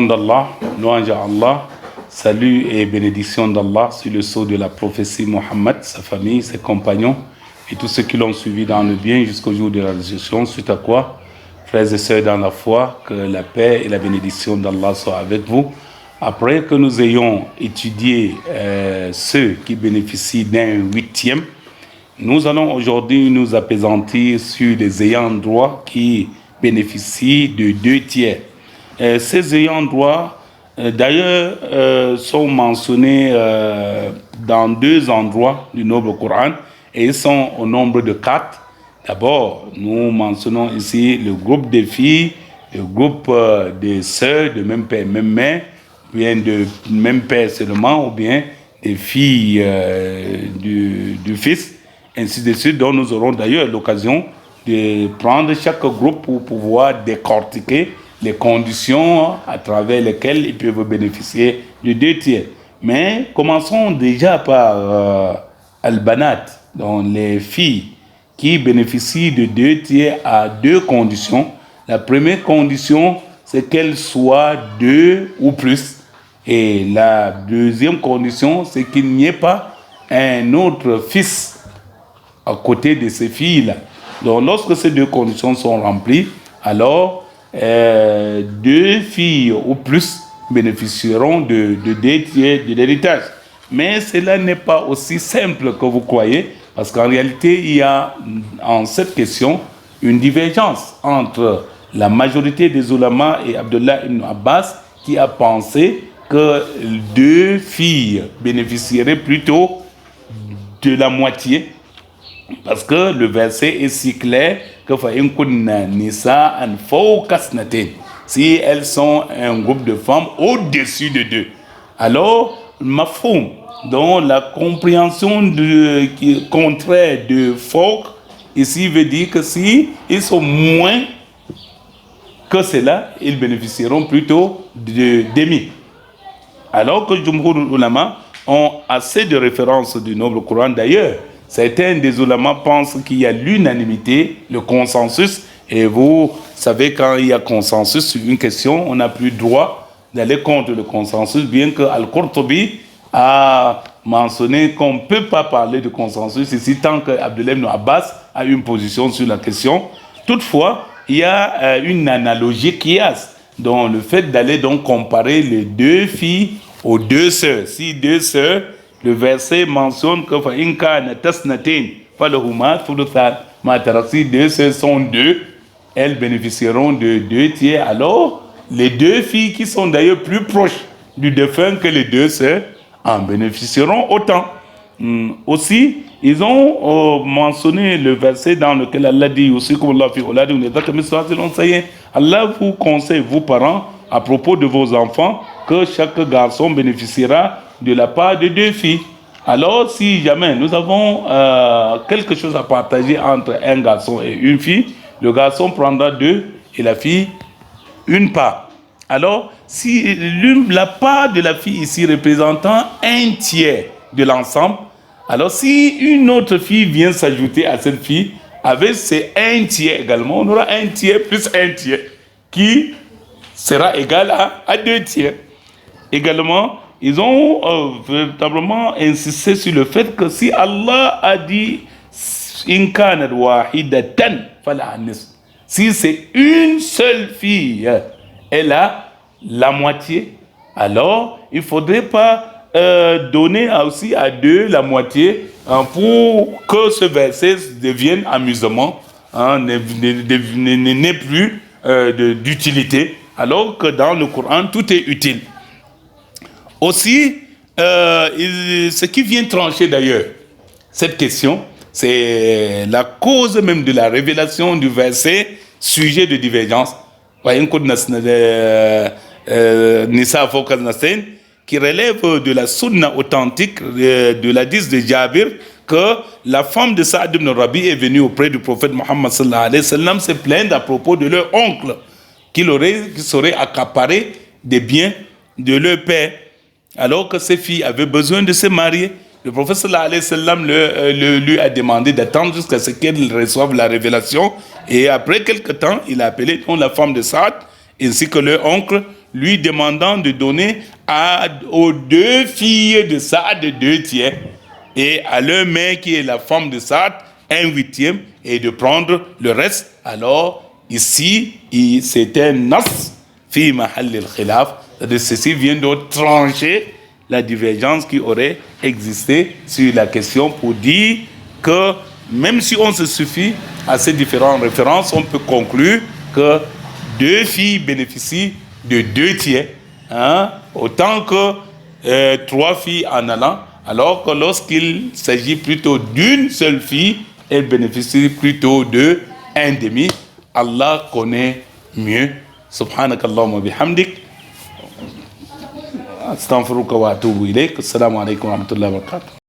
nom d'Allah, louange à Allah, salut et bénédiction d'Allah sur le sceau de la prophétie Mohammed, sa famille, ses compagnons et tous ceux qui l'ont suivi dans le bien jusqu'au jour de la résurrection, suite à quoi, frères et sœurs dans la foi, que la paix et la bénédiction d'Allah soient avec vous. Après que nous ayons étudié ceux qui bénéficient d'un huitième, nous allons aujourd'hui nous appesantir sur les ayants droit qui bénéficient de 2/3. Ces ayants droit, d'ailleurs, sont mentionnés dans 2 endroits du Noble Coran et ils sont au nombre de 4. D'abord, nous mentionnons ici le groupe des filles, le groupe des sœurs de même père, même mère, bien de même père seulement, ou bien des filles du fils, ainsi de suite, dont nous aurons d'ailleurs l'occasion de prendre chaque groupe pour pouvoir décortiquer les conditions à travers lesquelles ils peuvent bénéficier de 2/3. Mais commençons déjà par Al-Banat, donc les filles qui bénéficient de 2/3 à 2 conditions. La première condition, c'est qu'elles soient 2 ou plus. Et la deuxième condition, c'est qu'il n'y ait pas un autre fils à côté de ces filles-là. Donc, lorsque ces 2 conditions sont remplies, alors 2 filles ou plus bénéficieront de 2/3 de l'héritage. Mais cela n'est pas aussi simple que vous croyez, parce qu'en réalité, il y a en cette question une divergence entre la majorité des ulama et Abdullah ibn Abbas, qui a pensé que 2 filles bénéficieraient plutôt de la moitié, parce que le verset est si clair que si elles sont un groupe de femmes au-dessus de 2. Alors, mafhoum, donc la compréhension contraire de fawq ici veut dire que si ils sont moins que cela, ils bénéficieront plutôt de demi. Alors que Jumhur ulama ont assez de références du Noble Coran. D'ailleurs, certains des ulama pensent qu'il y a l'unanimité, le consensus, et vous savez, quand il y a consensus sur une question, on n'a plus droit d'aller contre le consensus, bien que Al-Qurtubi a mentionné qu'on ne peut pas parler de consensus ici tant que Abdullah ibn Abbas a une position sur la question. Toutefois, il y a une analogie qiyas, donc le fait d'aller donc comparer les 2 filles aux 2 sœurs. Si 2 sœurs, le verset mentionne que si 2 sœurs sont 2, elles bénéficieront de 2/3. Alors, les 2 filles qui sont d'ailleurs plus proches du défunt que les 2 sœurs en bénéficieront autant. Aussi, ils ont mentionné le verset dans lequel Allah dit aussi, Allah vous conseille, vous parents, à propos de vos enfants, que chaque garçon bénéficiera de la part de 2 filles. Alors, si jamais nous avons quelque chose à partager entre un garçon et une fille, le garçon prendra 2 et la fille 1 part. Alors, si la part de la fille ici représentant 1/3 de l'ensemble, alors si une autre fille vient s'ajouter à cette fille, avec ces 1/3 également, on aura 1/3 plus 1/3 qui sera égal à 2/3. Également, ils ont véritablement insisté sur le fait que si Allah a dit si c'est une seule fille, elle a la moitié, alors il ne faudrait pas donner aussi à 2 la moitié pour que ce verset devienne amusement, n'ait plus d'utilité, alors que dans le Coran, tout est utile. Aussi, ce qui vient trancher d'ailleurs cette question, c'est la cause même de la révélation du verset, sujet de divergence, qui relève de la sunna authentique de l'hadith de Jabir, que la femme de Saad ibn Rabi est venue auprès du prophète Mohammed sallallahu alayhi wa sallam se plaindre à propos de leur oncle, qui serait accaparé des biens de leur père, alors que ses filles avaient besoin de se marier. Le prophète sallallahu alayhi wa sallam lui a demandé d'attendre jusqu'à ce qu'elle reçoive la révélation, et après quelque temps, il a appelé la femme de Saad ainsi que leur oncle lui demandant de donner aux 2 filles de Saad 2 tiers et à leur mère qui est la femme de Saad 1/8 et de prendre le reste. Alors ici, c'est un nas fi mahall al-khilaf, c'est-à-dire ceci vient de trancher la divergence qui aurait existé sur la question pour dire que même si on se suffit à ces différentes références, on peut conclure que 2 filles bénéficient de 2 tiers, autant que 3 filles en allant, alors que lorsqu'il s'agit plutôt d'une seule fille, elle bénéficie plutôt de 1/2. Allah connaît mieux. Subhanakallahumma bihamdik. Astaghfiruka wa atubu ilayk. Assalamu alaikum wa rahmatullahi wa barakatuh.